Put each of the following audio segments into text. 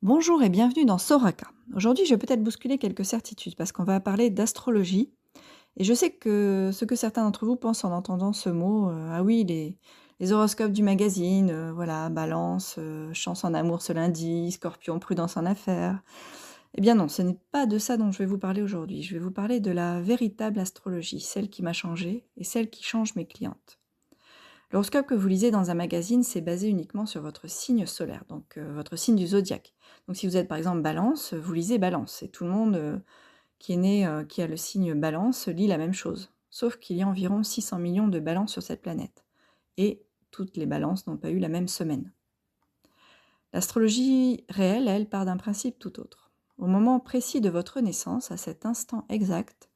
Bonjour et bienvenue dans Soraka. Aujourd'hui, je vais peut-être bousculer quelques certitudes parce qu'on va parler d'astrologie. Et je sais que ce que certains d'entre vous pensent en entendant ce mot, ah oui, les horoscopes du magazine, voilà, Balance, chance en amour ce lundi, Scorpion, prudence en affaires. Eh bien non, ce n'est pas de ça dont je vais vous parler aujourd'hui. Je vais vous parler de la véritable astrologie, celle qui m'a changé et celle qui change mes clientes. L'horoscope que vous lisez dans un magazine, c'est basé uniquement sur votre signe solaire, donc votre signe du zodiaque. Donc si vous êtes par exemple Balance, vous lisez Balance et tout le monde qui est né, qui a le signe Balance lit la même chose. Sauf qu'il y a environ 600 millions de balances sur cette planète. Et toutes les balances n'ont pas eu la même semaine. L'astrologie réelle, elle, part d'un principe tout autre. Au moment précis de votre naissance, à cet instant exact,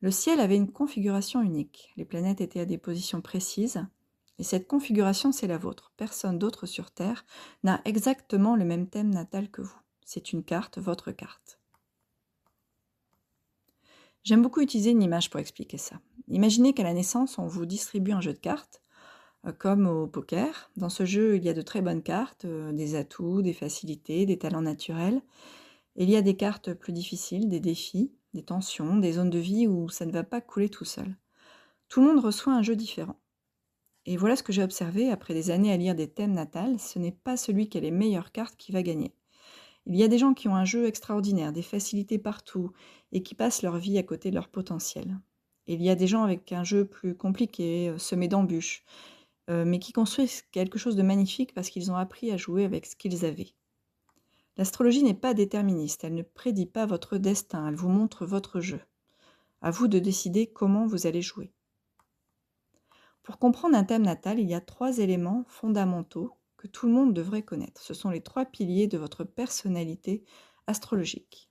le ciel avait une configuration unique. Les planètes étaient à des positions précises. Et cette configuration, c'est la vôtre. Personne d'autre sur Terre n'a exactement le même thème natal que vous. C'est une carte, votre carte. J'aime beaucoup utiliser une image pour expliquer ça. Imaginez qu'à la naissance, on vous distribue un jeu de cartes, comme au poker. Dans ce jeu, il y a de très bonnes cartes, des atouts, des facilités, des talents naturels. Et il y a des cartes plus difficiles, des défis, des tensions, des zones de vie où ça ne va pas couler tout seul. Tout le monde reçoit un jeu différent. Et voilà ce que j'ai observé après des années à lire des thèmes natals, ce n'est pas celui qui a les meilleures cartes qui va gagner. Il y a des gens qui ont un jeu extraordinaire, des facilités partout, et qui passent leur vie à côté de leur potentiel. Et il y a des gens avec un jeu plus compliqué, semé d'embûches, mais qui construisent quelque chose de magnifique parce qu'ils ont appris à jouer avec ce qu'ils avaient. L'astrologie n'est pas déterministe, elle ne prédit pas votre destin, elle vous montre votre jeu. À vous de décider comment vous allez jouer. Pour comprendre un thème natal, il y a 3 éléments fondamentaux que tout le monde devrait connaître. Ce sont les 3 piliers de votre personnalité astrologique.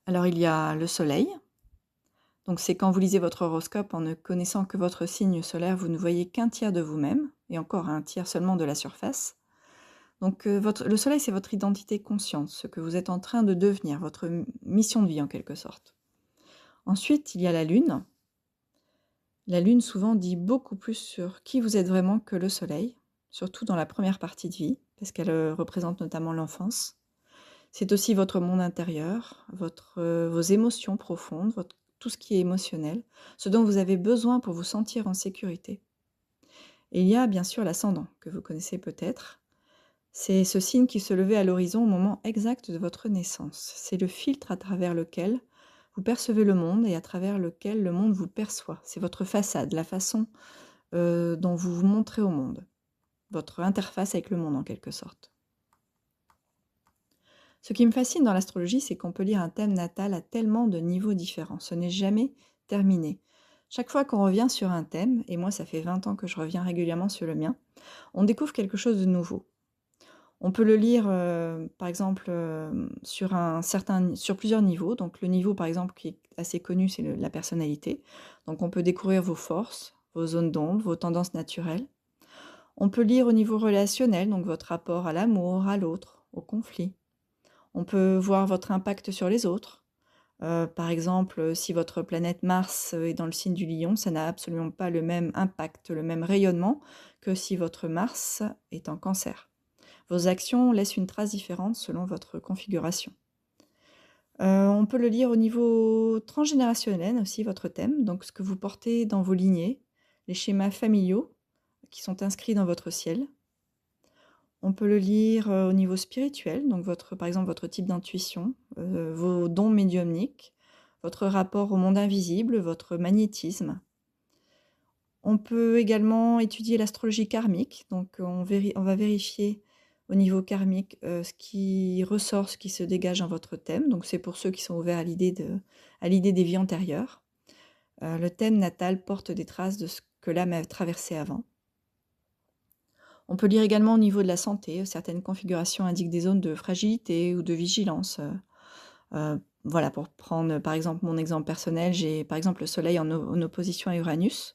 Alors il y a le soleil. Donc c'est quand vous lisez votre horoscope en ne connaissant que votre signe solaire, vous ne voyez qu'un tiers de vous-même, et encore un tiers seulement de la surface. Donc le soleil, c'est votre identité consciente, ce que vous êtes en train de devenir, votre mission de vie en quelque sorte. Ensuite, il y a la lune. La lune souvent dit beaucoup plus sur qui vous êtes vraiment que le soleil, surtout dans la première partie de vie, parce qu'elle représente notamment l'enfance. C'est aussi votre monde intérieur, vos émotions profondes, tout ce qui est émotionnel, ce dont vous avez besoin pour vous sentir en sécurité. Et il y a bien sûr l'ascendant, que vous connaissez peut-être. C'est ce signe qui se levait à l'horizon au moment exact de votre naissance. C'est le filtre à travers lequel vous percevez le monde et à travers lequel le monde vous perçoit. C'est votre façade, la façon dont vous vous montrez au monde. Votre interface avec le monde en quelque sorte. Ce qui me fascine dans l'astrologie, c'est qu'on peut lire un thème natal à tellement de niveaux différents. Ce n'est jamais terminé. Chaque fois qu'on revient sur un thème, et moi ça fait 20 ans que je reviens régulièrement sur le mien, on découvre quelque chose de nouveau. On peut le lire, par exemple, sur plusieurs niveaux. Donc le niveau, par exemple, qui est assez connu, c'est la personnalité. Donc on peut découvrir vos forces, vos zones d'ombre, vos tendances naturelles. On peut lire au niveau relationnel, donc votre rapport à l'amour, à l'autre, au conflit. On peut voir votre impact sur les autres. Par exemple, si votre planète Mars est dans le signe du Lion, ça n'a absolument pas le même impact, le même rayonnement que si votre Mars est en Cancer. Vos actions laissent une trace différente selon votre configuration. On peut le lire au niveau transgénérationnel aussi, votre thème, donc ce que vous portez dans vos lignées, les schémas familiaux qui sont inscrits dans votre ciel. On peut le lire au niveau spirituel, donc par exemple votre type d'intuition, vos dons médiumniques, votre rapport au monde invisible, votre magnétisme. On peut également étudier l'astrologie karmique, donc on va vérifier au niveau karmique ce qui ressort, ce qui se dégage dans votre thème. Donc c'est pour ceux qui sont ouverts à l'idée des vies antérieures. Le thème natal porte des traces de ce que l'âme a traversé avant. On peut lire également au niveau de la santé. Certaines configurations indiquent des zones de fragilité ou de vigilance. Voilà, pour prendre par exemple mon exemple personnel, j'ai par exemple le soleil en opposition à Uranus.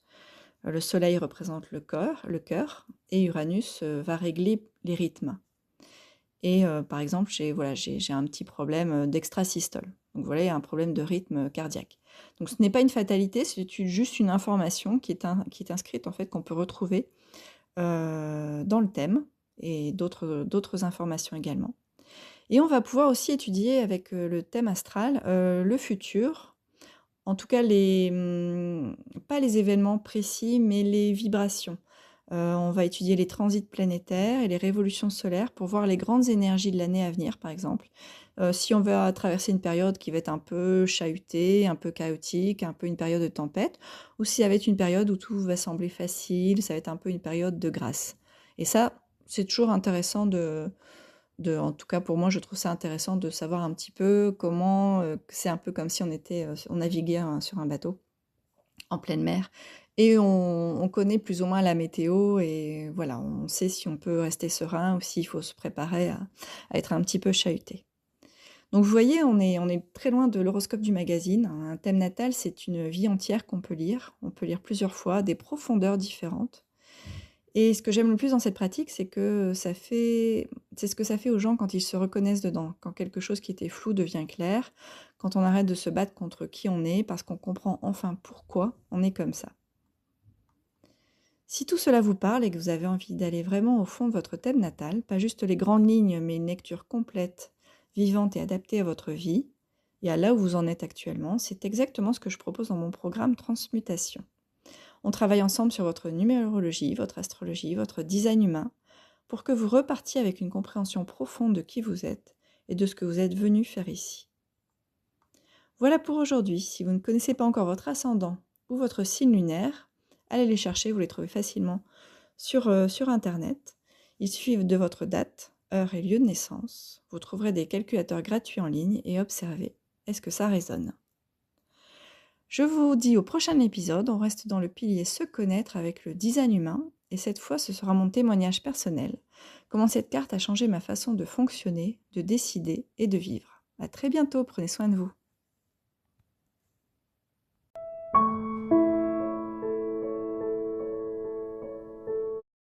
Le soleil représente le cœur, et Uranus va régler les rythmes. Et par exemple, j'ai un petit problème d'extrasystole. Donc voilà, il y a un problème de rythme cardiaque. Donc ce n'est pas une fatalité, c'est juste une information qui est inscrite en fait, qu'on peut retrouver dans le thème et d'autres informations également. Et on va pouvoir aussi étudier avec, le thème astral, le futur, en tout cas pas les événements précis, mais les vibrations. On va étudier les transits planétaires et les révolutions solaires pour voir les grandes énergies de l'année à venir, par exemple. Si on va traverser une période qui va être un peu chahutée, un peu chaotique, un peu une période de tempête, ou si ça va être une période où tout va sembler facile, ça va être un peu une période de grâce. Et ça, c'est toujours intéressant en tout cas pour moi, je trouve ça intéressant de savoir un petit peu comment, c'est un peu comme si on naviguait sur un bateau en pleine mer et on connaît plus ou moins la météo et voilà, on sait si on peut rester serein ou s'il faut se préparer à être un petit peu chahuté. Donc vous voyez, on est très loin de l'horoscope du magazine. Un thème natal, c'est une vie entière qu'on peut lire. On peut lire plusieurs fois, des profondeurs différentes. Et ce que j'aime le plus dans cette pratique, c'est ce que ça fait aux gens quand ils se reconnaissent dedans, quand quelque chose qui était flou devient clair, quand on arrête de se battre contre qui on est, parce qu'on comprend enfin pourquoi on est comme ça. Si tout cela vous parle et que vous avez envie d'aller vraiment au fond de votre thème natal, pas juste les grandes lignes, mais une lecture complète, vivante et adaptée à votre vie, et à là où vous en êtes actuellement, c'est exactement ce que je propose dans mon programme Transmutation. On travaille ensemble sur votre numérologie, votre astrologie, votre design humain, pour que vous repartiez avec une compréhension profonde de qui vous êtes et de ce que vous êtes venu faire ici. Voilà pour aujourd'hui. Si vous ne connaissez pas encore votre ascendant ou votre signe lunaire, allez les chercher, vous les trouvez facilement sur Internet. Il suffit de votre date, heure et lieu de naissance. Vous trouverez des calculateurs gratuits en ligne et observez, est-ce que ça résonne? Je vous dis au prochain épisode, on reste dans le pilier se connaître avec le design humain, et cette fois ce sera mon témoignage personnel, comment cette carte a changé ma façon de fonctionner, de décider et de vivre. À très bientôt, prenez soin de vous.